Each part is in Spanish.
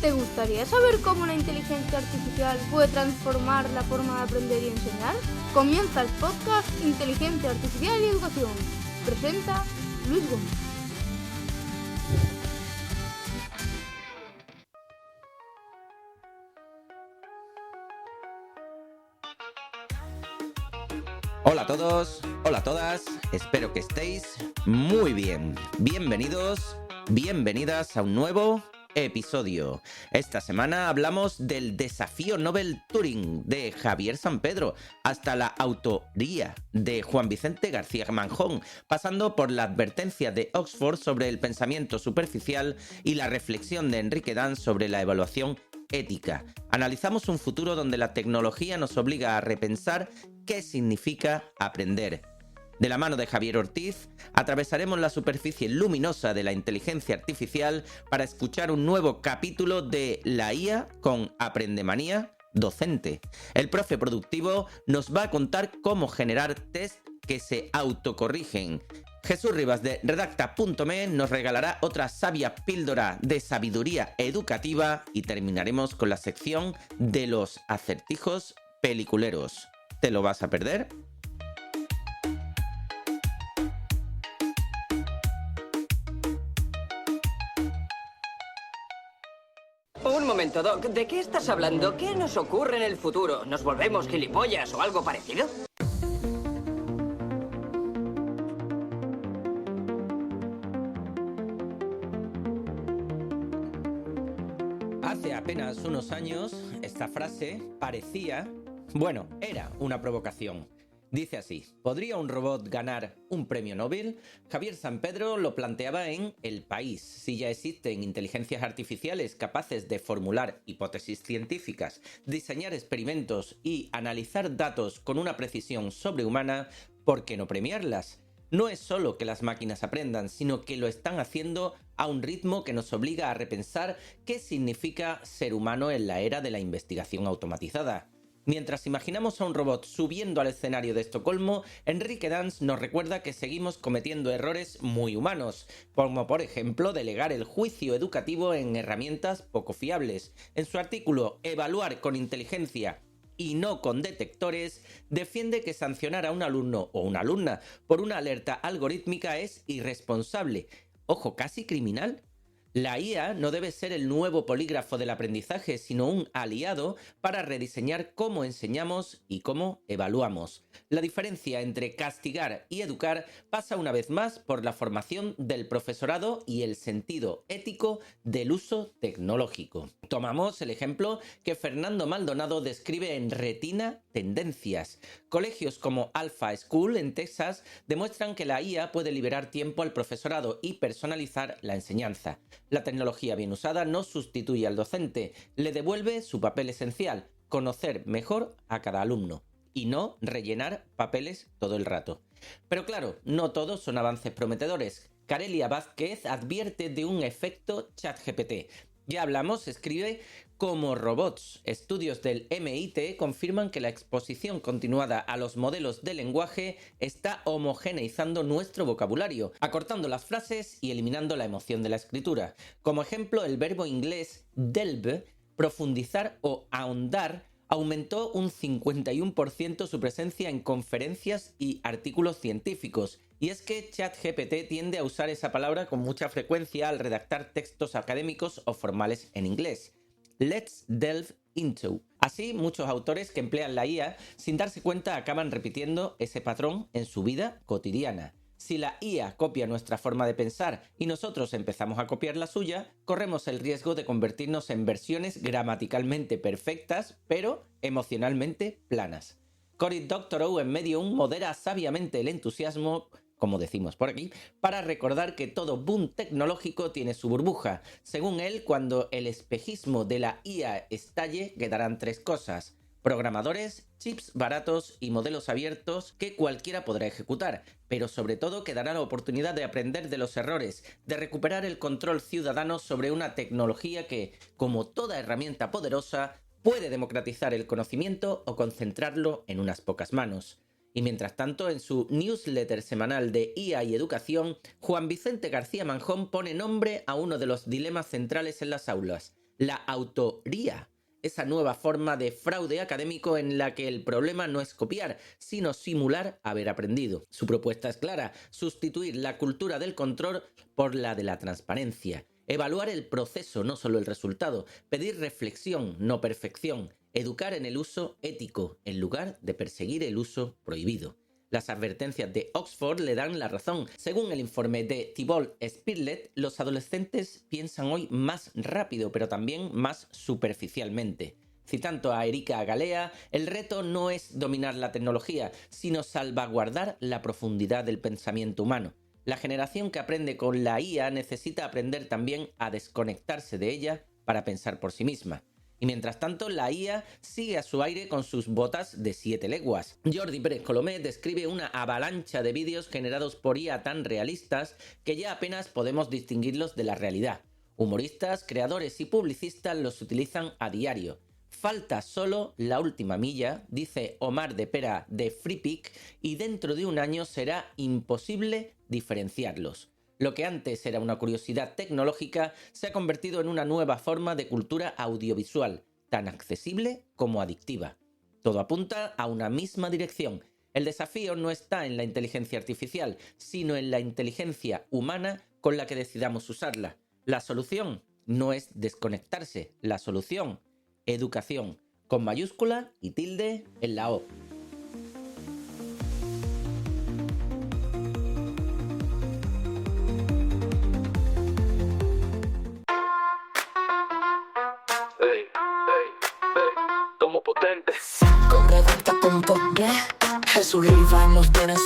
¿Te gustaría saber cómo la inteligencia artificial puede transformar la forma de aprender y enseñar? Comienza el podcast Inteligencia Artificial y Educación. Presenta Luis Gómez. Hola a todos, hola a todas, espero que estéis muy bien. Bienvenidos, bienvenidas a un nuevo episodio. Esta semana hablamos del desafío Nobel Turing de Javier Sampedro hasta la autoría de Juan Vicente García Manjón, pasando por la advertencia de Oxford sobre el pensamiento superficial y la reflexión de Enrique Dans sobre la evaluación ética. Analizamos un futuro donde la tecnología nos obliga a repensar qué significa aprender. De la mano de Javier Ortiz, atravesaremos la superficie luminosa de la inteligencia artificial para escuchar un nuevo capítulo de la IA con Aprendemanía docente. El profe productivo nos va a contar cómo generar test que se autocorrigen. Jesús Rivas de redacta.me nos regalará otra sabia píldora de sabiduría educativa y terminaremos con la sección de los acertijos peliculeros. ¿Te lo vas a perder? Un momento, Doc. ¿De qué estás hablando? ¿Qué nos ocurre en el futuro? ¿Nos volvemos gilipollas o algo parecido? Hace apenas unos años, esta frase era una provocación. Dice así: ¿podría un robot ganar un premio Nobel? Javier Sampedro lo planteaba en El País. Si ya existen inteligencias artificiales capaces de formular hipótesis científicas, diseñar experimentos y analizar datos con una precisión sobrehumana, ¿por qué no premiarlas? No es solo que las máquinas aprendan, sino que lo están haciendo a un ritmo que nos obliga a repensar qué significa ser humano en la era de la investigación automatizada. Mientras imaginamos a un robot subiendo al escenario de Estocolmo, Enrique Dans nos recuerda que seguimos cometiendo errores muy humanos, como por ejemplo delegar el juicio educativo en herramientas poco fiables. En su artículo Evaluar con inteligencia y no con detectores, defiende que sancionar a un alumno o una alumna por una alerta algorítmica es irresponsable, ojo, casi criminal. La IA no debe ser el nuevo polígrafo del aprendizaje, sino un aliado para rediseñar cómo enseñamos y cómo evaluamos. La diferencia entre castigar y educar pasa una vez más por la formación del profesorado y el sentido ético del uso tecnológico. Tomamos el ejemplo que Fernando Maldonado describe en Retina Tendencias. Colegios como Alpha School en Texas demuestran que la IA puede liberar tiempo al profesorado y personalizar la enseñanza. La tecnología bien usada no sustituye al docente, le devuelve su papel esencial: conocer mejor a cada alumno y no rellenar papeles todo el rato. Pero claro, no todos son avances prometedores. Carelia Vázquez advierte de un efecto ChatGPT. Ya hablamos, escribe, como robots. Estudios del MIT confirman que la exposición continuada a los modelos de lenguaje está homogeneizando nuestro vocabulario, acortando las frases y eliminando la emoción de la escritura. Como ejemplo, el verbo inglés delve, profundizar o ahondar, aumentó un 51% su presencia en conferencias y artículos científicos. Y es que ChatGPT tiende a usar esa palabra con mucha frecuencia al redactar textos académicos o formales en inglés. Let's delve into. Así, muchos autores que emplean la IA sin darse cuenta acaban repitiendo ese patrón en su vida cotidiana. Si la IA copia nuestra forma de pensar y nosotros empezamos a copiar la suya, corremos el riesgo de convertirnos en versiones gramaticalmente perfectas, pero emocionalmente planas. Cory Doctorow en Medium modera sabiamente el entusiasmo, como decimos por aquí, para recordar que todo boom tecnológico tiene su burbuja. Según él, cuando el espejismo de la IA estalle, quedarán tres cosas: programadores, chips baratos y modelos abiertos que cualquiera podrá ejecutar, pero sobre todo quedará la oportunidad de aprender de los errores, de recuperar el control ciudadano sobre una tecnología que, como toda herramienta poderosa, puede democratizar el conocimiento o concentrarlo en unas pocas manos. Y mientras tanto, en su newsletter semanal de IA y Educación, Juan Vicente García Manjón pone nombre a uno de los dilemas centrales en las aulas: la autoría, esa nueva forma de fraude académico en la que el problema no es copiar, sino simular haber aprendido. Su propuesta es clara: sustituir la cultura del control por la de la transparencia, evaluar el proceso, no solo el resultado, pedir reflexión, no perfección, educar en el uso ético, en lugar de perseguir el uso prohibido. Las advertencias de Oxford le dan la razón. Según el informe de Thibault Spirlet, los adolescentes piensan hoy más rápido, pero también más superficialmente. Citando a Erika Galea, el reto no es dominar la tecnología, sino salvaguardar la profundidad del pensamiento humano. La generación que aprende con la IA necesita aprender también a desconectarse de ella para pensar por sí misma. Y mientras tanto, la IA sigue a su aire con sus botas de 7 leguas. Jordi Pérez Colomé describe una avalancha de vídeos generados por IA tan realistas que ya apenas podemos distinguirlos de la realidad. Humoristas, creadores y publicistas los utilizan a diario. Falta solo la última milla, dice Omar de Pera de FreePic, y dentro de un año será imposible diferenciarlos. Lo que antes era una curiosidad tecnológica se ha convertido en una nueva forma de cultura audiovisual, tan accesible como adictiva. Todo apunta a una misma dirección. El desafío no está en la inteligencia artificial, sino en la inteligencia humana con la que decidamos usarla. La solución no es desconectarse, la solución, educación, con mayúscula y tilde en la O. Somos potentes. Jesús Riva nos viene a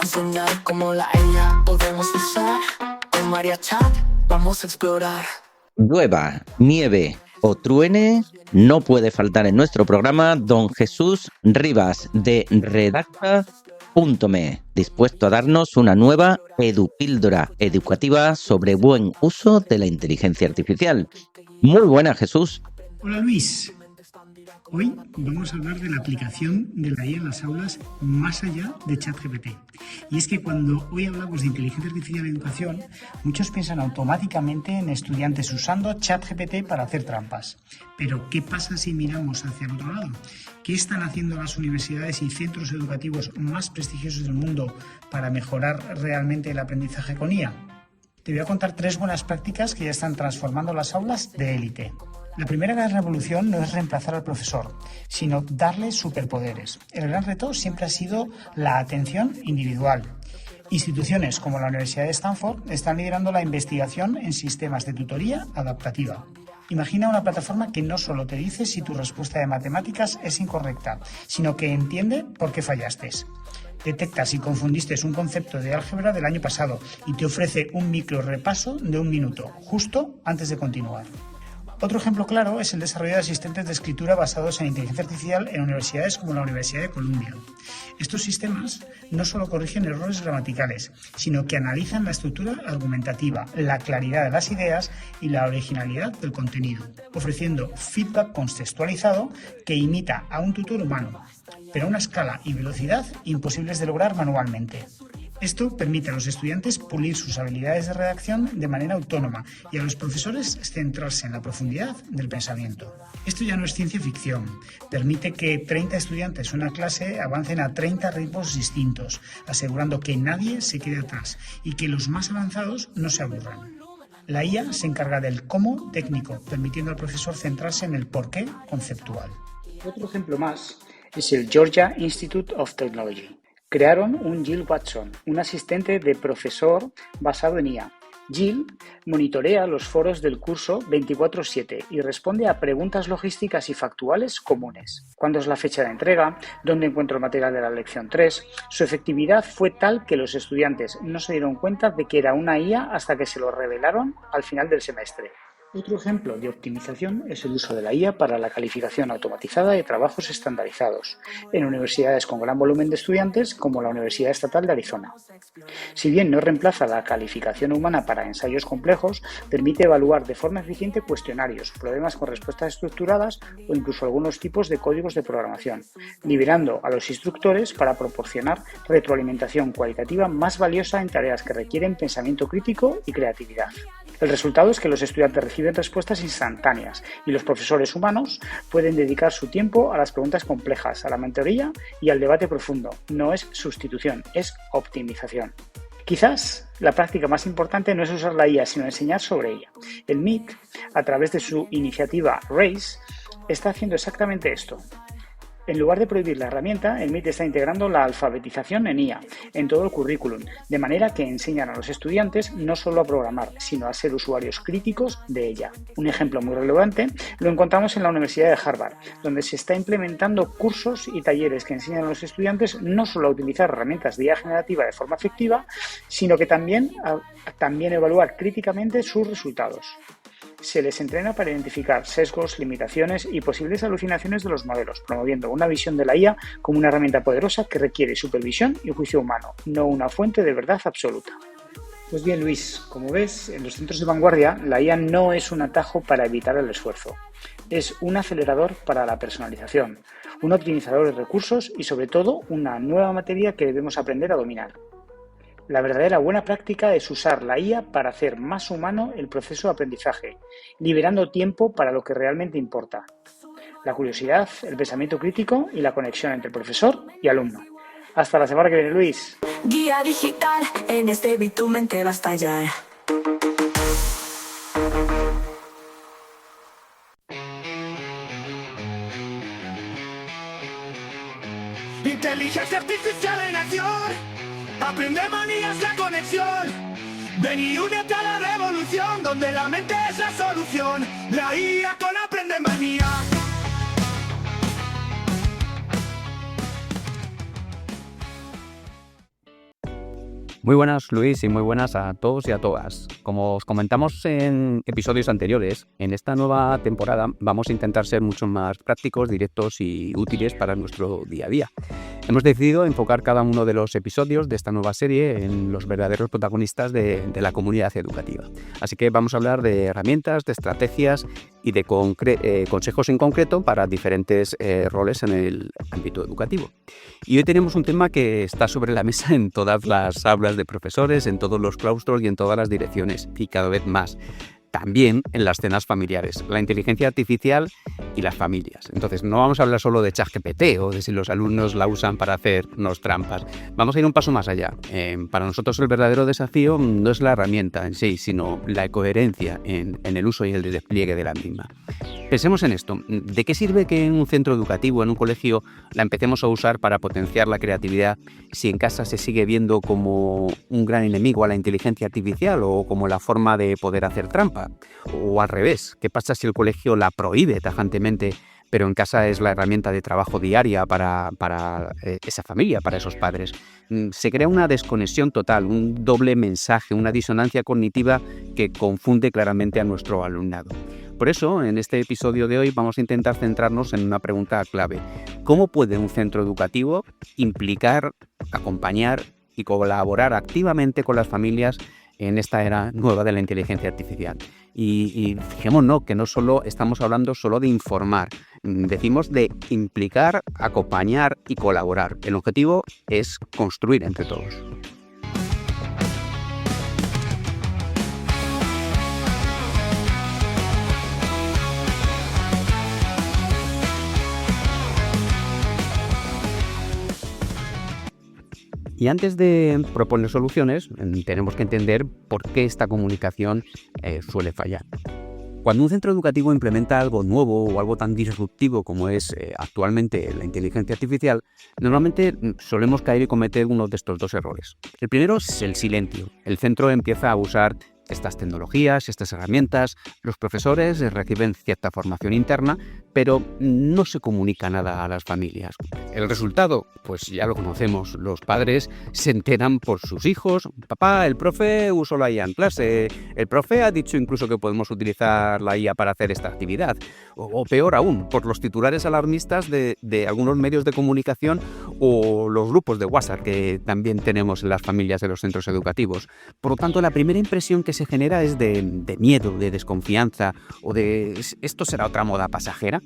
enseñar cómo la IA podemos usar. Con María Chat vamos a explorar. Llueva, nieve o truene, no puede faltar en nuestro programa don Jesús Rivas de Redacta.me, dispuesto a darnos una nueva edupíldora educativa sobre buen uso de la inteligencia artificial. Muy buena, Jesús. Hola Luis, hoy vamos a hablar de la aplicación de la IA en las aulas más allá de ChatGPT. Y es que cuando hoy hablamos de inteligencia artificial en educación, muchos piensan automáticamente en estudiantes usando ChatGPT para hacer trampas. Pero ¿qué pasa si miramos hacia el otro lado? ¿Qué están haciendo las universidades y centros educativos más prestigiosos del mundo para mejorar realmente el aprendizaje con IA? Te voy a contar 3 buenas prácticas que ya están transformando las aulas de élite. La primera gran revolución no es reemplazar al profesor, sino darle superpoderes. El gran reto siempre ha sido la atención individual. Instituciones como la Universidad de Stanford están liderando la investigación en sistemas de tutoría adaptativa. Imagina una plataforma que no solo te dice si tu respuesta de matemáticas es incorrecta, sino que entiende por qué fallaste. Detecta si confundiste un concepto de álgebra del año pasado y te ofrece un micro repaso de 1 minuto, justo antes de continuar. Otro ejemplo claro es el desarrollo de asistentes de escritura basados en inteligencia artificial en universidades como la Universidad de Columbia. Estos sistemas no solo corrigen errores gramaticales, sino que analizan la estructura argumentativa, la claridad de las ideas y la originalidad del contenido, ofreciendo feedback contextualizado que imita a un tutor humano, pero a una escala y velocidad imposibles de lograr manualmente. Esto permite a los estudiantes pulir sus habilidades de redacción de manera autónoma y a los profesores centrarse en la profundidad del pensamiento. Esto ya no es ciencia ficción. Permite que 30 estudiantes en una clase avancen a 30 ritmos distintos, asegurando que nadie se quede atrás y que los más avanzados no se aburran. La IA se encarga del cómo técnico, permitiendo al profesor centrarse en el porqué conceptual. Otro ejemplo más es el Georgia Institute of Technology. Crearon un Jill Watson, un asistente de profesor basado en IA. Jill monitorea los foros del curso 24/7 y responde a preguntas logísticas y factuales comunes. ¿Cuándo es la fecha de entrega? ¿Dónde encuentro el material de la lección 3? Su efectividad fue tal que los estudiantes no se dieron cuenta de que era una IA hasta que se lo revelaron al final del semestre. Otro ejemplo de optimización es el uso de la IA para la calificación automatizada de trabajos estandarizados en universidades con gran volumen de estudiantes como la Universidad Estatal de Arizona. Si bien no reemplaza la calificación humana para ensayos complejos, permite evaluar de forma eficiente cuestionarios, problemas con respuestas estructuradas o incluso algunos tipos de códigos de programación, liberando a los instructores para proporcionar retroalimentación cualitativa más valiosa en tareas que requieren pensamiento crítico y creatividad. El resultado es que los estudiantes reciben reciben respuestas instantáneas y los profesores humanos pueden dedicar su tiempo a las preguntas complejas, a la mentoría y al debate profundo. No es sustitución, es optimización. Quizás la práctica más importante no es usar la IA, sino enseñar sobre ella. El MIT, a través de su iniciativa RACE, está haciendo exactamente esto. En lugar de prohibir la herramienta, el MIT está integrando la alfabetización en IA en todo el currículum, de manera que enseñan a los estudiantes no solo a programar, sino a ser usuarios críticos de ella. Un ejemplo muy relevante lo encontramos en la Universidad de Harvard, donde se está implementando cursos y talleres que enseñan a los estudiantes no solo a utilizar herramientas de IA generativa de forma efectiva, sino que también evaluar críticamente sus resultados. Se les entrena para identificar sesgos, limitaciones y posibles alucinaciones de los modelos, promoviendo una visión de la IA como una herramienta poderosa que requiere supervisión y juicio humano, no una fuente de verdad absoluta. Pues bien, Luis, como ves, en los centros de vanguardia, la IA no es un atajo para evitar el esfuerzo. Es un acelerador para la personalización, un optimizador de recursos y, sobre todo, una nueva materia que debemos aprender a dominar. La verdadera buena práctica es usar la IA para hacer más humano el proceso de aprendizaje, liberando tiempo para lo que realmente importa. La curiosidad, el pensamiento crítico y la conexión entre profesor y alumno. Hasta la semana que viene, Luis. Guía digital, en este beat tu mente va a estallar. Inteligencia artificial en acción. Aprende manías, la conexión. Ven y únete a la revolución, donde la mente es la solución. La IA con Aprende Manía. Muy buenas, Luis, y muy buenas a todos y a todas. Como os comentamos en episodios anteriores, en esta nueva temporada vamos a intentar ser mucho más prácticos, directos y útiles para nuestro día a día. Hemos decidido enfocar cada uno de los episodios de esta nueva serie en los verdaderos protagonistas de la comunidad educativa. Así que vamos a hablar de herramientas, de estrategias y de consejos en concreto para diferentes roles en el ámbito educativo. Y hoy tenemos un tema que está sobre la mesa en todas las aulas de profesores, en todos los claustros y en todas las direcciones, y cada vez más. También en las cenas familiares, la inteligencia artificial y las familias. Entonces, no vamos a hablar solo de ChatGPT o de si los alumnos la usan para hacernos trampas. Vamos a ir un paso más allá. Para nosotros el verdadero desafío no es la herramienta en sí, sino la coherencia en el uso y el despliegue de la misma. Pensemos en esto. ¿De qué sirve que en un centro educativo, en un colegio, la empecemos a usar para potenciar la creatividad si en casa se sigue viendo como un gran enemigo a la inteligencia artificial o como la forma de poder hacer trampa? O al revés, ¿qué pasa si el colegio la prohíbe tajantemente, pero en casa es la herramienta de trabajo diaria para esa familia, para esos padres? Se crea una desconexión total, un doble mensaje, una disonancia cognitiva que confunde claramente a nuestro alumnado. Por eso, en este episodio de hoy vamos a intentar centrarnos en una pregunta clave. ¿Cómo puede un centro educativo implicar, acompañar y colaborar activamente con las familias en esta era nueva de la inteligencia artificial? Y fijémonos que no solo estamos hablando solo de informar, decimos de implicar, acompañar y colaborar. El objetivo es construir entre todos. Y antes de proponer soluciones, tenemos que entender por qué esta comunicación suele fallar. Cuando un centro educativo implementa algo nuevo o algo tan disruptivo como es actualmente la inteligencia artificial, normalmente solemos caer y cometer uno de estos dos errores. El primero es el silencio. El centro empieza a usar estas tecnologías, estas herramientas, los profesores reciben cierta formación interna, pero no se comunica nada a las familias. El resultado, pues ya lo conocemos, los padres se enteran por sus hijos. Papá, el profe usó la IA en clase, el profe ha dicho incluso que podemos utilizar la IA para hacer esta actividad. O peor aún, por los titulares alarmistas de algunos medios de comunicación o los grupos de WhatsApp que también tenemos en las familias de los centros educativos. Por lo tanto, la primera impresión que que se genera es de miedo, de desconfianza o de ¿esto será otra moda pasajera?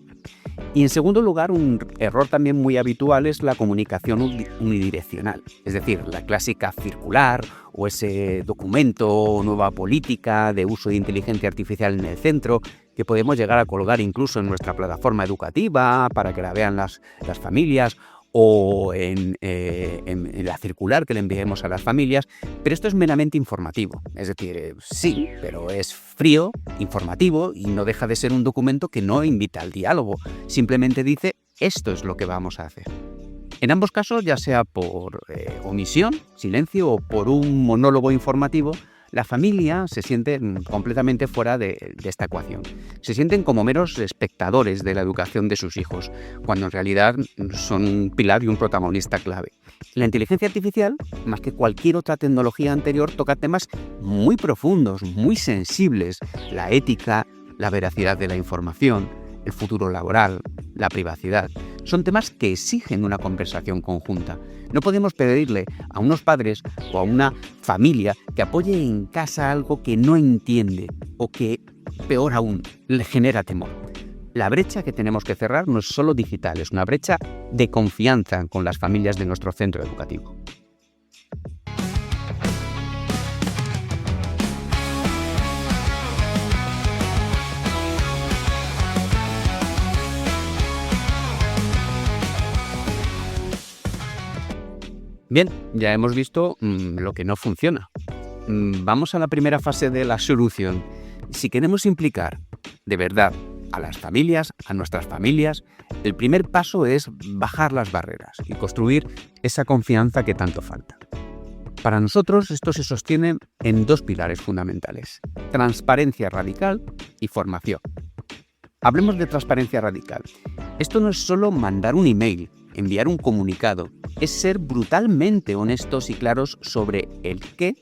Y en segundo lugar, un error también muy habitual es la comunicación unidireccional, es decir, la clásica circular o ese documento o nueva política de uso de inteligencia artificial en el centro que podemos llegar a colgar incluso en nuestra plataforma educativa para que la vean las familias o en la circular que le enviemos a las familias, pero esto es meramente informativo, es decir, sí, pero es frío, informativo y no deja de ser un documento que no invita al diálogo, simplemente dice esto es lo que vamos a hacer. En ambos casos, ya sea por omisión, silencio o por un monólogo informativo, la familia se siente completamente fuera de esta ecuación. Se sienten como meros espectadores de la educación de sus hijos, cuando en realidad son un pilar y un protagonista clave. La inteligencia artificial, más que cualquier otra tecnología anterior, toca temas muy profundos, muy sensibles: la ética, la veracidad de la información, el futuro laboral, la privacidad. Son temas que exigen una conversación conjunta. No podemos pedirle a unos padres o a una familia que apoye en casa algo que no entiende o que, peor aún, le genera temor. La brecha que tenemos que cerrar no es solo digital, es una brecha de confianza con las familias de nuestro centro educativo. Bien, ya hemos visto lo que no funciona. Vamos a la primera fase de la solución. Si queremos implicar de verdad a las familias, a nuestras familias, el primer paso es bajar las barreras y construir esa confianza que tanto falta. Para nosotros esto se sostiene en dos pilares fundamentales: transparencia radical y formación. Hablemos de transparencia radical. Esto no es solo mandar un email, enviar un comunicado, es ser brutalmente honestos y claros sobre el qué,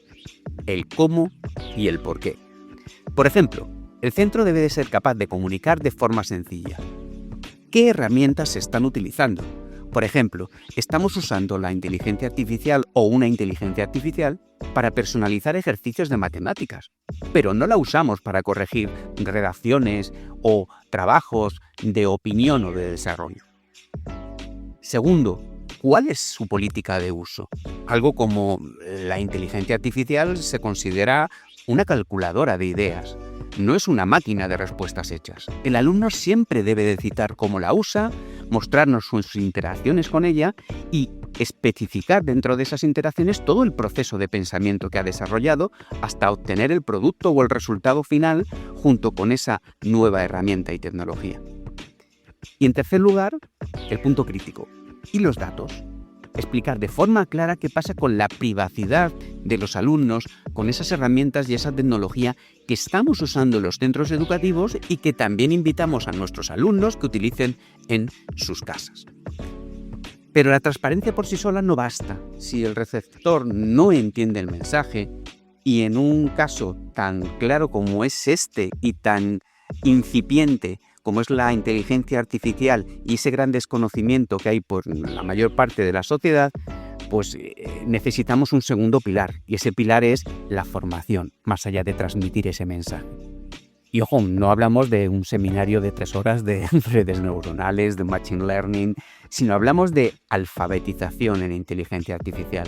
el cómo y el por qué. Por ejemplo, el centro debe de ser capaz de comunicar de forma sencilla. ¿Qué herramientas se están utilizando? Por ejemplo, estamos usando la inteligencia artificial o una inteligencia artificial para personalizar ejercicios de matemáticas, pero no la usamos para corregir redacciones o trabajos de opinión o de desarrollo. Segundo, ¿cuál es su política de uso? Algo como la inteligencia artificial se considera una calculadora de ideas, no es una máquina de respuestas hechas. El alumno siempre debe de citar cómo la usa, mostrarnos sus interacciones con ella y especificar dentro de esas interacciones todo el proceso de pensamiento que ha desarrollado hasta obtener el producto o el resultado final junto con esa nueva herramienta y tecnología. Y en tercer lugar, el punto crítico. ¿Y los datos? Explicar de forma clara qué pasa con la privacidad de los alumnos, con esas herramientas y esa tecnología que estamos usando en los centros educativos y que también invitamos a nuestros alumnos que utilicen en sus casas. Pero la transparencia por sí sola no basta. Si el receptor no entiende el mensaje, y en un caso tan claro como es este y tan incipiente como es la inteligencia artificial y ese gran desconocimiento que hay por la mayor parte de la sociedad, pues necesitamos un segundo pilar, y ese pilar es la formación, más allá de transmitir ese mensaje. Y ojo, no hablamos de un seminario de 3 horas de redes neuronales, de machine learning, sino hablamos de alfabetización en inteligencia artificial.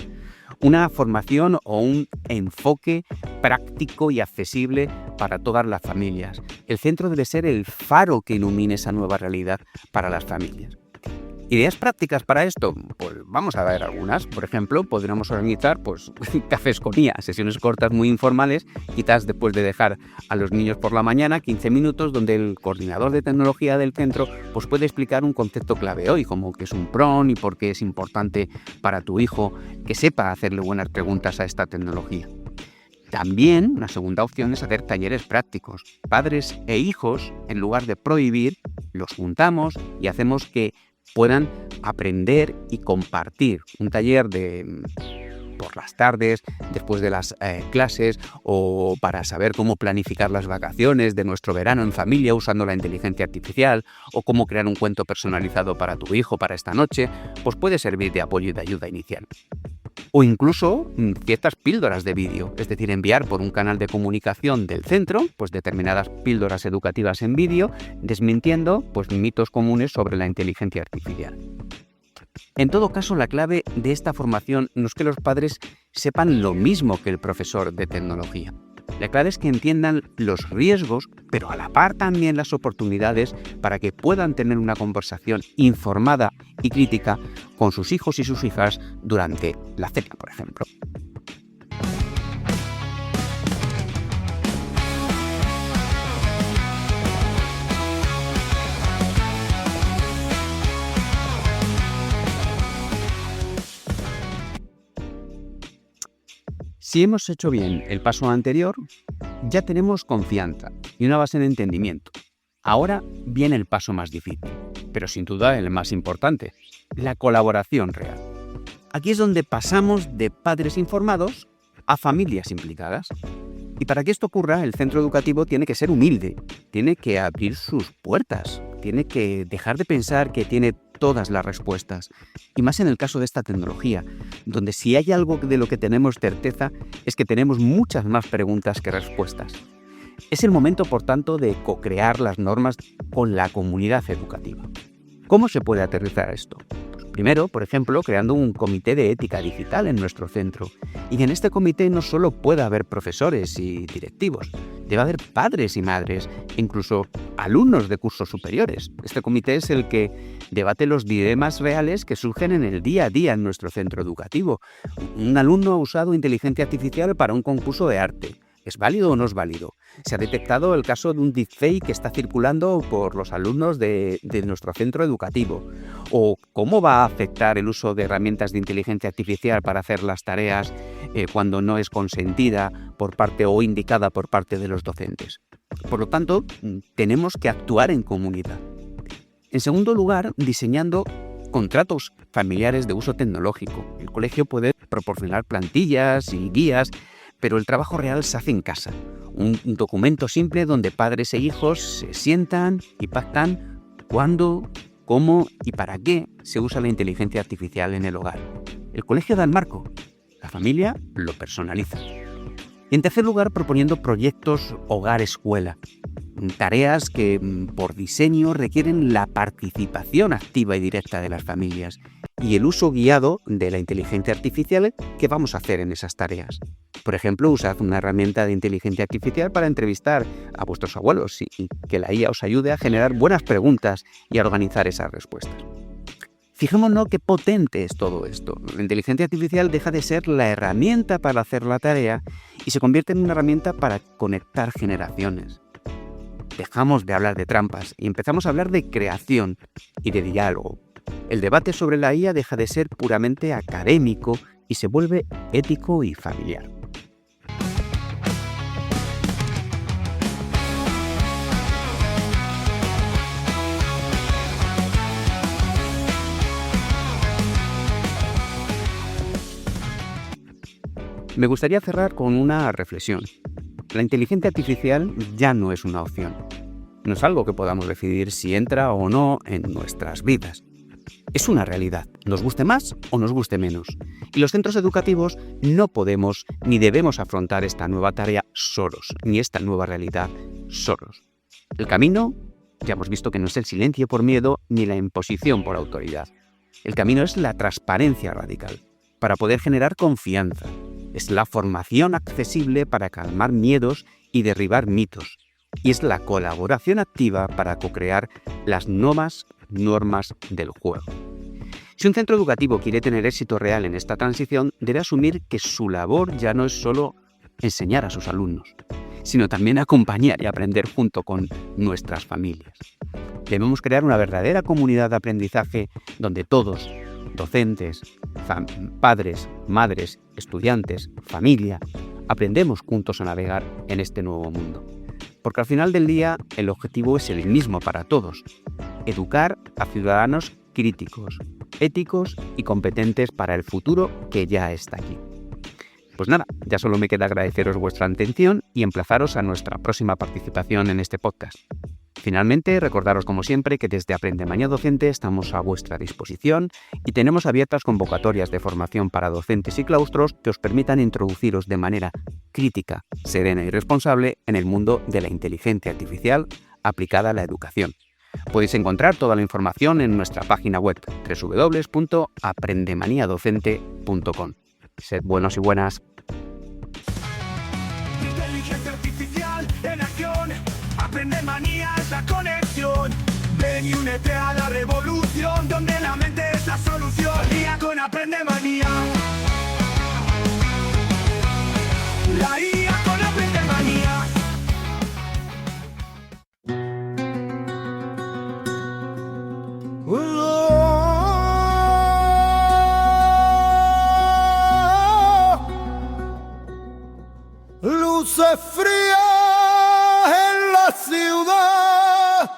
Una formación o un enfoque práctico y accesible para todas las familias. El centro debe ser el faro que ilumine esa nueva realidad para las familias. ¿Ideas prácticas para esto? Pues vamos a ver algunas. Por ejemplo, podríamos organizar cafés con IA, sesiones cortas muy informales, quizás después de dejar a los niños por la mañana, 15 minutos, donde el coordinador de tecnología del centro puede explicar un concepto clave hoy, como qué es un PRON y por qué es importante para tu hijo que sepa hacerle buenas preguntas a esta tecnología. También una segunda opción es hacer talleres prácticos. Padres e hijos, en lugar de prohibir, los juntamos y hacemos que puedan aprender y compartir. Un taller por las tardes, después de las clases, o para saber cómo planificar las vacaciones de nuestro verano en familia usando la inteligencia artificial, o cómo crear un cuento personalizado para tu hijo para esta noche, pues puede servir de apoyo y de ayuda inicial. o incluso ciertas píldoras de vídeo, es decir, enviar por un canal de comunicación del centro pues determinadas píldoras educativas en vídeo, desmintiendo pues mitos comunes sobre la inteligencia artificial. En todo caso, la clave de esta formación no es que los padres sepan lo mismo que el profesor de tecnología. La clave es que entiendan los riesgos, pero a la par también las oportunidades para que puedan tener una conversación informada y crítica con sus hijos y sus hijas durante la cena, por ejemplo. Si hemos hecho bien el paso anterior, ya tenemos confianza y una base de entendimiento. Ahora viene el paso más difícil, pero sin duda el más importante, la colaboración real. Aquí es donde pasamos de padres informados a familias implicadas. Y para que esto ocurra, el centro educativo tiene que ser humilde, tiene que abrir sus puertas, tiene que dejar de pensar que tiene todas las respuestas. Y más en el caso de esta tecnología, donde si hay algo de lo que tenemos certeza es que tenemos muchas más preguntas que respuestas. Es el momento, por tanto, de co-crear las normas con la comunidad educativa. ¿Cómo se puede aterrizar esto? Primero, por ejemplo, creando un comité de ética digital en nuestro centro. Y en este comité no solo puede haber profesores y directivos, debe haber padres y madres, incluso alumnos de cursos superiores. Este comité es el que debate los dilemas reales que surgen en el día a día en nuestro centro educativo. Un alumno ha usado inteligencia artificial para un concurso de arte. ¿Es válido o no es válido? Se ha detectado el caso de un deepfake que está circulando por los alumnos de nuestro centro educativo. ¿O cómo va a afectar el uso de herramientas de inteligencia artificial para hacer las tareas cuando no es consentida por parte o indicada por parte de los docentes? Por lo tanto, tenemos que actuar en comunidad. En segundo lugar, diseñando contratos familiares de uso tecnológico. El colegio puede proporcionar plantillas y guías, pero el trabajo real se hace en casa. Un documento simple donde padres e hijos se sientan y pactan cuándo, cómo y para qué se usa la inteligencia artificial en el hogar. El colegio da el marco, la familia lo personaliza. Y en tercer lugar, proponiendo proyectos hogar-escuela. Tareas que por diseño requieren la participación activa y directa de las familias y el uso guiado de la inteligencia artificial que vamos a hacer en esas tareas. Por ejemplo, usad una herramienta de inteligencia artificial para entrevistar a vuestros abuelos y que la IA os ayude a generar buenas preguntas y a organizar esas respuestas. Fijémonos qué potente es todo esto. La inteligencia artificial deja de ser la herramienta para hacer la tarea y se convierte en una herramienta para conectar generaciones. Dejamos de hablar de trampas y empezamos a hablar de creación y de diálogo. El debate sobre la IA deja de ser puramente académico y se vuelve ético y familiar. Me gustaría cerrar con una reflexión. La inteligencia artificial ya no es una opción. No es algo que podamos decidir si entra o no en nuestras vidas. Es una realidad, nos guste más o nos guste menos. Y los centros educativos no podemos ni debemos afrontar esta nueva tarea solos, ni esta nueva realidad solos. El camino, ya hemos visto que no es el silencio por miedo ni la imposición por autoridad. El camino es la transparencia radical, para poder generar confianza. Es la formación accesible para calmar miedos y derribar mitos. Y es la colaboración activa para co-crear las nuevas normas del juego. Si un centro educativo quiere tener éxito real en esta transición, debe asumir que su labor ya no es solo enseñar a sus alumnos, sino también acompañar y aprender junto con nuestras familias. Debemos crear una verdadera comunidad de aprendizaje donde todos, docentes, padres, madres, estudiantes, familia, aprendemos juntos a navegar en este nuevo mundo. Porque al final del día el objetivo es el mismo para todos: educar a ciudadanos críticos, éticos y competentes para el futuro que ya está aquí. Pues nada, ya solo me queda agradeceros vuestra atención y emplazaros a nuestra próxima participación en este podcast. Finalmente, recordaros como siempre que desde Aprendemanía Docente estamos a vuestra disposición y tenemos abiertas convocatorias de formación para docentes y claustros que os permitan introduciros de manera crítica, serena y responsable en el mundo de la inteligencia artificial aplicada a la educación. Podéis encontrar toda la información en nuestra página web www.aprendemaniadocente.com. Sed buenos y buenas. Inteligencia artificial en acción. Aprendemanía es la conexión. Ven y únete a la revolución, donde la mente es la solución. IA con Aprendemanía. La IA con Aprendemanía. Luces frías en la ciudad.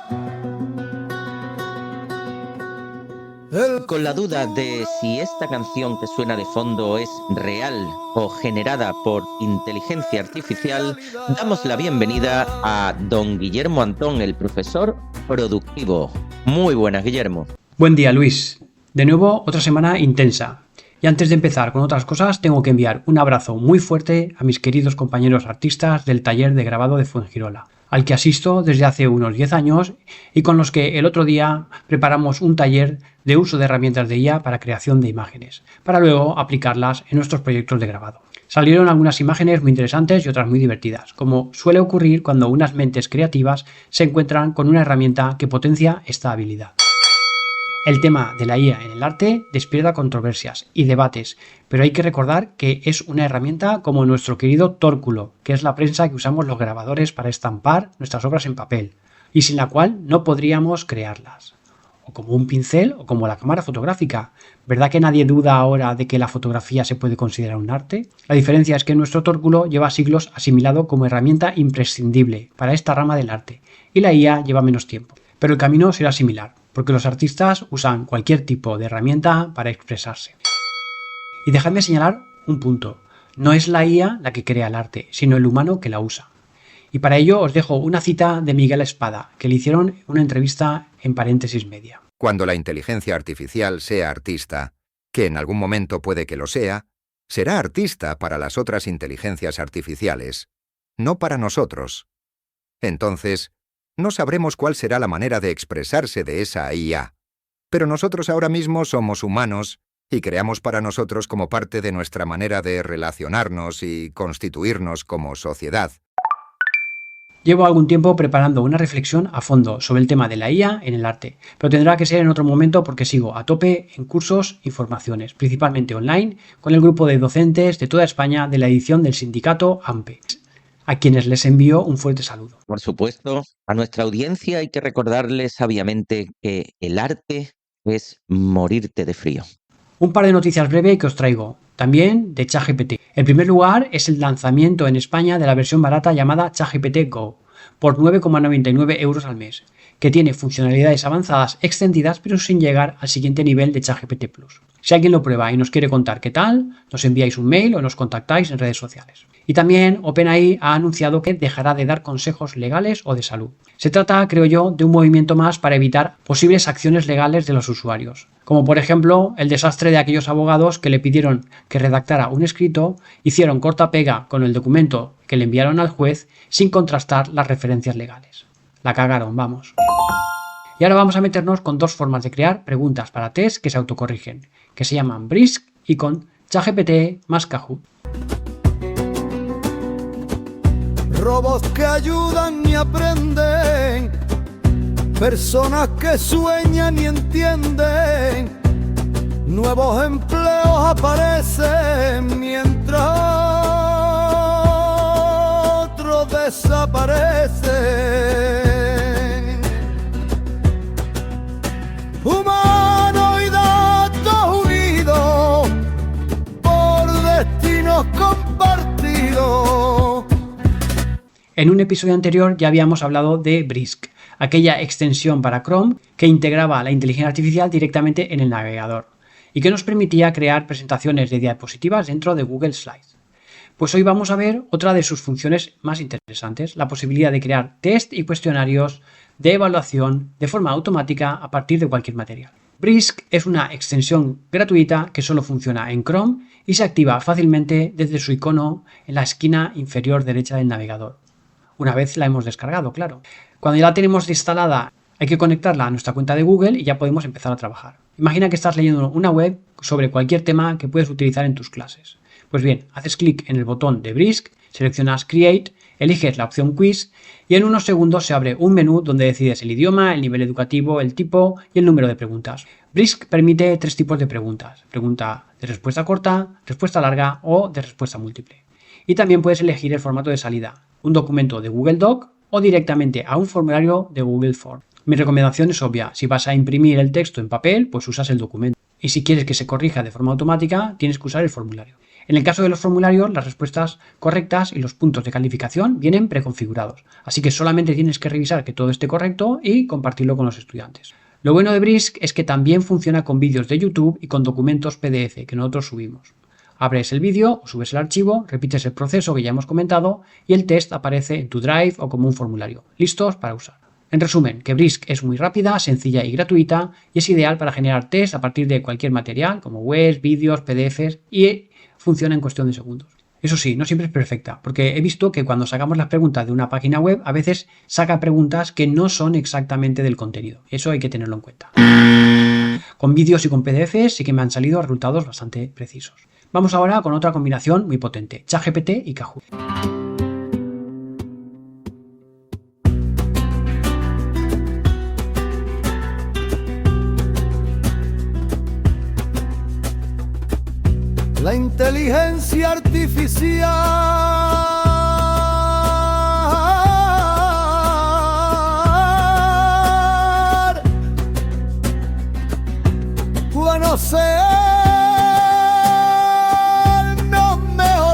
Con la duda de si esta canción que suena de fondo es real o generada por inteligencia artificial, damos la bienvenida a don Guillermo Antón, el profesor productivo. Muy buenas, Guillermo. Buen día, Luis. De nuevo, otra semana intensa. Y antes de empezar con otras cosas, tengo que enviar un abrazo muy fuerte a mis queridos compañeros artistas del taller de grabado de Fuengirola, al que asisto desde hace unos 10 años y con los que el otro día preparamos un taller de uso de herramientas de IA para creación de imágenes, para luego aplicarlas en nuestros proyectos de grabado. Salieron algunas imágenes muy interesantes y otras muy divertidas, como suele ocurrir cuando unas mentes creativas se encuentran con una herramienta que potencia esta habilidad. El tema de la IA en el arte despierta controversias y debates, pero hay que recordar que es una herramienta como nuestro querido Tórculo, que es la prensa que usamos los grabadores para estampar nuestras obras en papel, y sin la cual no podríamos crearlas. O como un pincel o como la cámara fotográfica. ¿Verdad que nadie duda ahora de que la fotografía se puede considerar un arte? La diferencia es que nuestro Tórculo lleva siglos asimilado como herramienta imprescindible para esta rama del arte, y la IA lleva menos tiempo. Pero el camino será similar, porque los artistas usan cualquier tipo de herramienta para expresarse. Y dejadme señalar un punto. No es la IA la que crea el arte, sino el humano que la usa. Y para ello os dejo una cita de Miguel Espada, que le hicieron en una entrevista en Paréntesis Media. Cuando la inteligencia artificial sea artista, que en algún momento puede que lo sea, será artista para las otras inteligencias artificiales, no para nosotros. Entonces, no sabremos cuál será la manera de expresarse de esa IA. Pero nosotros ahora mismo somos humanos y creamos para nosotros como parte de nuestra manera de relacionarnos y constituirnos como sociedad. Llevo algún tiempo preparando una reflexión a fondo sobre el tema de la IA en el arte, pero tendrá que ser en otro momento porque sigo a tope en cursos y formaciones, principalmente online, con el grupo de docentes de toda España de la edición del sindicato AMPE, a quienes les envío un fuerte saludo. Por supuesto, a nuestra audiencia hay que recordarles sabiamente que el arte es morirte de frío. Un par de noticias breves que os traigo, también de ChatGPT. En primer lugar, es el lanzamiento en España de la versión barata llamada ChatGPT Go, por 9,99 € al mes, que tiene funcionalidades avanzadas extendidas pero sin llegar al siguiente nivel de ChatGPT Plus. Si alguien lo prueba y nos quiere contar qué tal, nos enviáis un mail o nos contactáis en redes sociales. Y también OpenAI ha anunciado que dejará de dar consejos legales o de salud. Se trata, creo yo, de un movimiento más para evitar posibles acciones legales de los usuarios, como por ejemplo el desastre de aquellos abogados que le pidieron que redactara un escrito, hicieron corta-pega con el documento que le enviaron al juez sin contrastar las referencias legales. La cagaron, vamos. Y ahora vamos a meternos con dos formas de crear preguntas para test que se autocorrigen, que se llaman Brisk y con ChatGPT más Kahoot. Robots que ayudan y aprenden, personas que sueñan y entienden, nuevos empleos aparecen mientras otros desaparecen. Humano y datos unidos por destinos compartidos. En un episodio anterior ya habíamos hablado de Brisk, aquella extensión para Chrome que integraba la inteligencia artificial directamente en el navegador y que nos permitía crear presentaciones de diapositivas dentro de Google Slides. Pues hoy vamos a ver otra de sus funciones más interesantes, la posibilidad de crear test y cuestionarios de evaluación de forma automática a partir de cualquier material. Brisk es una extensión gratuita que solo funciona en Chrome y se activa fácilmente desde su icono en la esquina inferior derecha del navegador. Una vez la hemos descargado, claro. Cuando ya la tenemos instalada, hay que conectarla a nuestra cuenta de Google y ya podemos empezar a trabajar. Imagina que estás leyendo una web sobre cualquier tema que puedes utilizar en tus clases. Pues bien, haces clic en el botón de Brisk, seleccionas Create, eliges la opción Quiz y en unos segundos se abre un menú donde decides el idioma, el nivel educativo, el tipo y el número de preguntas. Brisk permite 3 tipos de preguntas: pregunta de respuesta corta, respuesta larga o de respuesta múltiple. Y también puedes elegir el formato de salida, un documento de Google Doc o directamente a un formulario de Google Form. Mi recomendación es obvia: si vas a imprimir el texto en papel, pues usas el documento. Y si quieres que se corrija de forma automática, tienes que usar el formulario. En el caso de los formularios, las respuestas correctas y los puntos de calificación vienen preconfigurados, así que solamente tienes que revisar que todo esté correcto y compartirlo con los estudiantes. Lo bueno de Brisk es que también funciona con vídeos de YouTube y con documentos PDF que nosotros subimos. Abres el vídeo o subes el archivo, repites el proceso que ya hemos comentado y el test aparece en tu Drive o como un formulario, listos para usar. En resumen, que Brisk es muy rápida, sencilla y gratuita y es ideal para generar test a partir de cualquier material como webs, vídeos, PDFs y funciona en cuestión de segundos. Eso sí, no siempre es perfecta, porque he visto que cuando sacamos las preguntas de una página web, a veces saca preguntas que no son exactamente del contenido. Eso hay que tenerlo en cuenta. Con vídeos y con PDFs sí que me han salido resultados bastante precisos. Vamos ahora con otra combinación muy potente: ChatGPT y Kahoot. La inteligencia artificial puede no ser, no mejorar,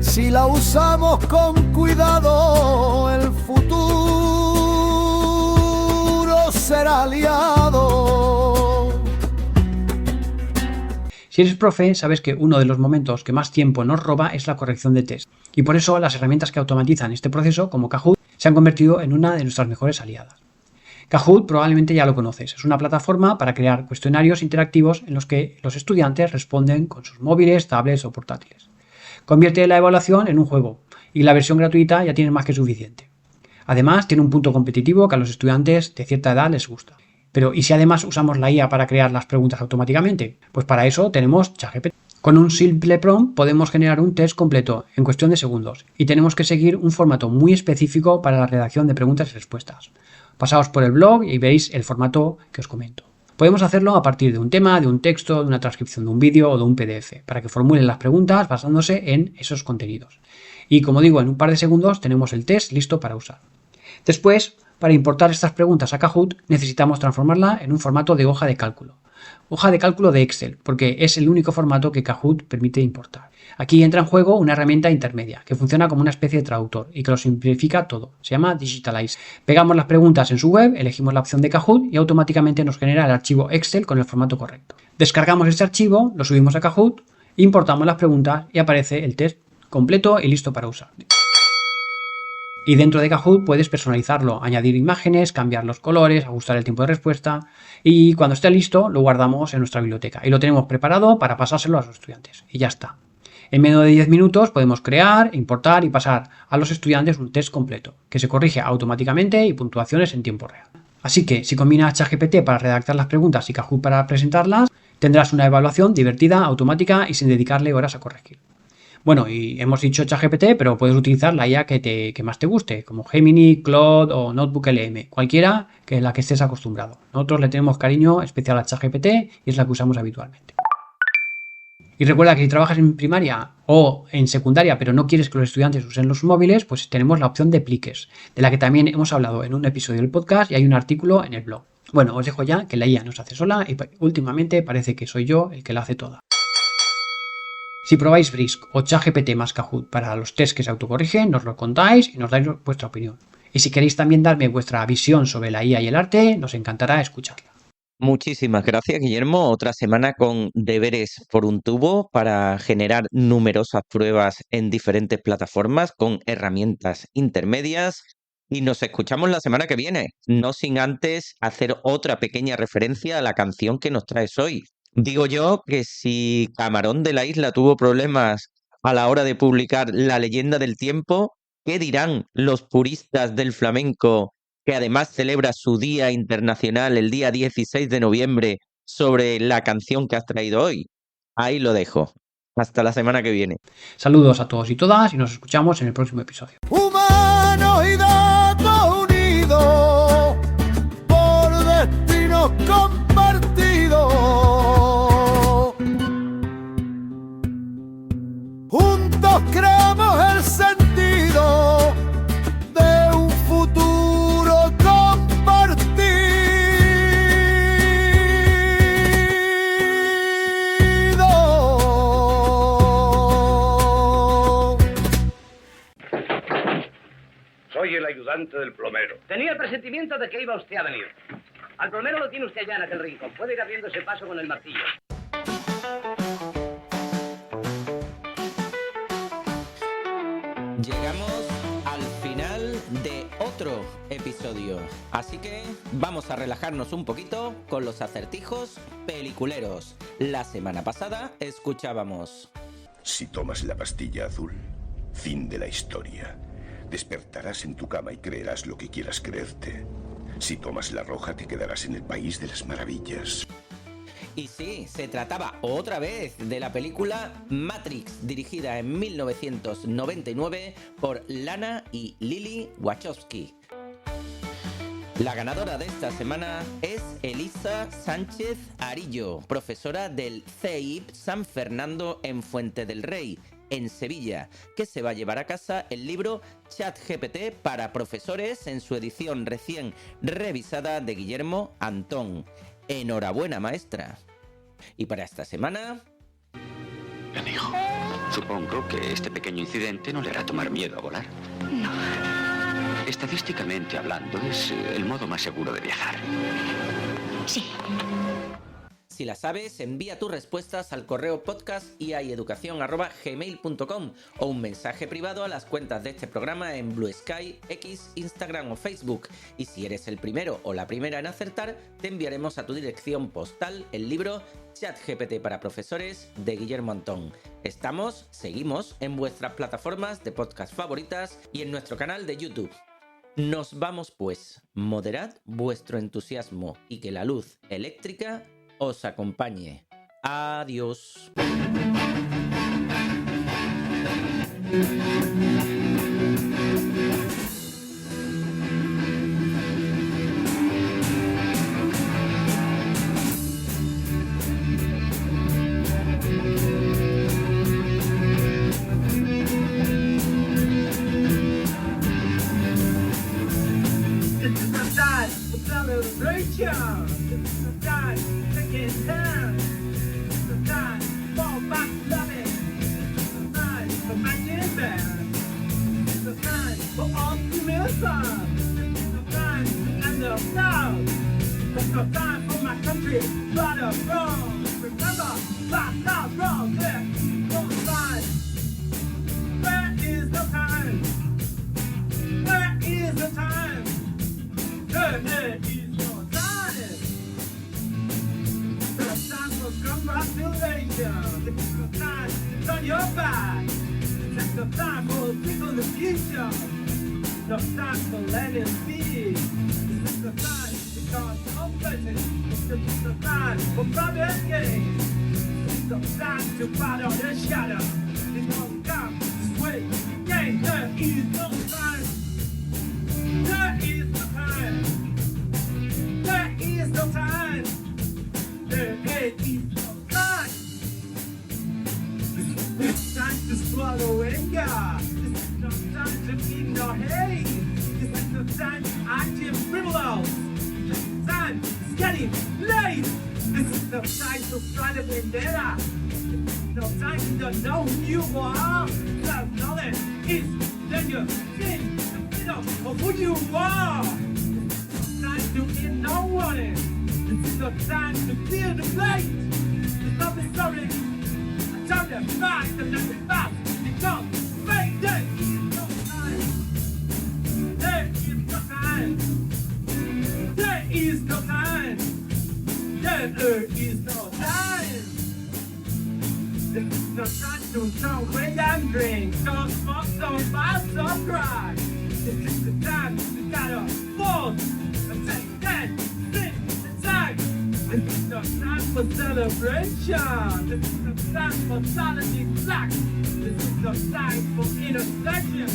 si la usamos con cuidado, el futuro será aliado. Si eres profe, sabes que uno de los momentos que más tiempo nos roba es la corrección de test. Y por eso las herramientas que automatizan este proceso, como Kahoot, se han convertido en una de nuestras mejores aliadas. Kahoot probablemente ya lo conoces. Es una plataforma para crear cuestionarios interactivos en los que los estudiantes responden con sus móviles, tablets o portátiles. Convierte la evaluación en un juego y la versión gratuita ya tiene más que suficiente. Además, tiene un punto competitivo que a los estudiantes de cierta edad les gusta. Pero ¿y si además usamos la IA para crear las preguntas automáticamente? Pues para eso tenemos ChatGPT. Con un simple prompt podemos generar un test completo en cuestión de segundos y tenemos que seguir un formato muy específico para la redacción de preguntas y respuestas. Pasaos por el blog y veréis el formato que os comento. Podemos hacerlo a partir de un tema, de un texto, de una transcripción de un vídeo o de un PDF, para que formulen las preguntas basándose en esos contenidos. Y como digo, en un par de segundos tenemos el test listo para usar. Después, para importar estas preguntas a Kahoot, necesitamos transformarla en un formato de hoja de cálculo. Hoja de cálculo de Excel, porque es el único formato que Kahoot permite importar. Aquí entra en juego una herramienta intermedia, que funciona como una especie de traductor y que lo simplifica todo. Se llama Digitalize. Pegamos las preguntas en su web, elegimos la opción de Kahoot y automáticamente nos genera el archivo Excel con el formato correcto. Descargamos este archivo, lo subimos a Kahoot, importamos las preguntas y aparece el test completo y listo para usar. Y dentro de Kahoot puedes personalizarlo, añadir imágenes, cambiar los colores, ajustar el tiempo de respuesta y cuando esté listo lo guardamos en nuestra biblioteca y lo tenemos preparado para pasárselo a los estudiantes. Y ya está. En menos de 10 minutos podemos crear, importar y pasar a los estudiantes un test completo, que se corrige automáticamente y puntuaciones en tiempo real. Así que si combinas ChatGPT para redactar las preguntas y Kahoot para presentarlas, tendrás una evaluación divertida, automática y sin dedicarle horas a corregir. Bueno, y hemos dicho ChatGPT, pero puedes utilizar la IA que más te guste, como Gemini, Claude o NotebookLM, cualquiera que la que estés acostumbrado. Nosotros le tenemos cariño especial a ChatGPT y es la que usamos habitualmente. Y recuerda que si trabajas en primaria o en secundaria, pero no quieres que los estudiantes usen los móviles, pues tenemos la opción de pliques, de la que también hemos hablado en un episodio del podcast y hay un artículo en el blog. Bueno, os dejo ya que la IA no se hace sola y últimamente parece que soy yo el que la hace toda. Si probáis Brisk o ChatGPT más Kahoot para los tests que se autocorrigen, nos lo contáis y nos dais vuestra opinión. Y si queréis también darme vuestra visión sobre la IA y el arte, nos encantará escucharla. Muchísimas gracias, Guillermo. Otra semana con deberes por un tubo para generar numerosas pruebas en diferentes plataformas con herramientas intermedias. Y nos escuchamos la semana que viene, no sin antes hacer otra pequeña referencia a la canción que nos traes hoy. Digo yo que si Camarón de la Isla tuvo problemas a la hora de publicar La Leyenda del Tiempo, ¿qué dirán los puristas del flamenco, que además celebra su Día Internacional el día 16 de noviembre, sobre la canción que has traído hoy? Ahí lo dejo. Hasta la semana que viene. Saludos a todos y todas y nos escuchamos en el próximo episodio. Humanos y datos unidos por destinos compartidos. Juntos creamos el sentido de un futuro compartido. Soy el ayudante del plomero. Tenía el presentimiento de que iba usted a venir. Al plomero lo tiene usted allá en aquel rincón. Puede ir abriéndose paso con el martillo. Llegamos al final de otro episodio, así que vamos a relajarnos un poquito con los acertijos peliculeros. La semana pasada escuchábamos: si tomas la pastilla azul, fin de la historia. Despertarás en tu cama y creerás lo que quieras creerte. Si tomas la roja, te quedarás en el país de las maravillas. Y sí, se trataba otra vez de la película Matrix, dirigida en 1999 por Lana y Lily Wachowski. La ganadora de esta semana es Elisa Sánchez Arillo, profesora del CEIP San Fernando en Fuente del Rey, en Sevilla, que se va a llevar a casa el libro ChatGPT para profesores en su edición recién revisada de Guillermo Antón. Enhorabuena, maestra. Y para esta semana... Bien, hijo. Supongo que este pequeño incidente no le hará tomar miedo a volar. No. Estadísticamente hablando, es el modo más seguro de viajar. Sí. Si la sabes, envía tus respuestas al correo podcast@gmail.com o un mensaje privado a las cuentas de este programa en Blue Sky, X, Instagram o Facebook. Y si eres el primero o la primera en acertar, te enviaremos a tu dirección postal el libro ChatGPT para profesores de Guillermo Antón. Seguimos en vuestras plataformas de podcast favoritas y en nuestro canal de YouTube. Nos vamos pues, moderad vuestro entusiasmo y que la luz eléctrica os acompañe. Adiós. Who you are, time to get no warning. no time to feel the plate. There's nothing sorry. I tell you, fast and let it fast. Because fake day. No time. There is no time. There is no time. There is no time. There's no time to smoke, wait and drink. Don't smoke, don't buy, don't cry. This is the time you gotta fall and take that thing inside. This is no time for celebration. This is no time for solidly black. This is no time for intersection.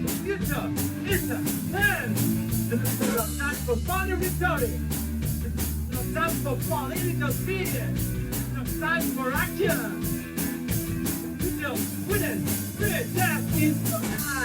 The future is at hand. This is no time for binary story. This is no time for political fear. This is no time for action. Winning, spirit, death is no time.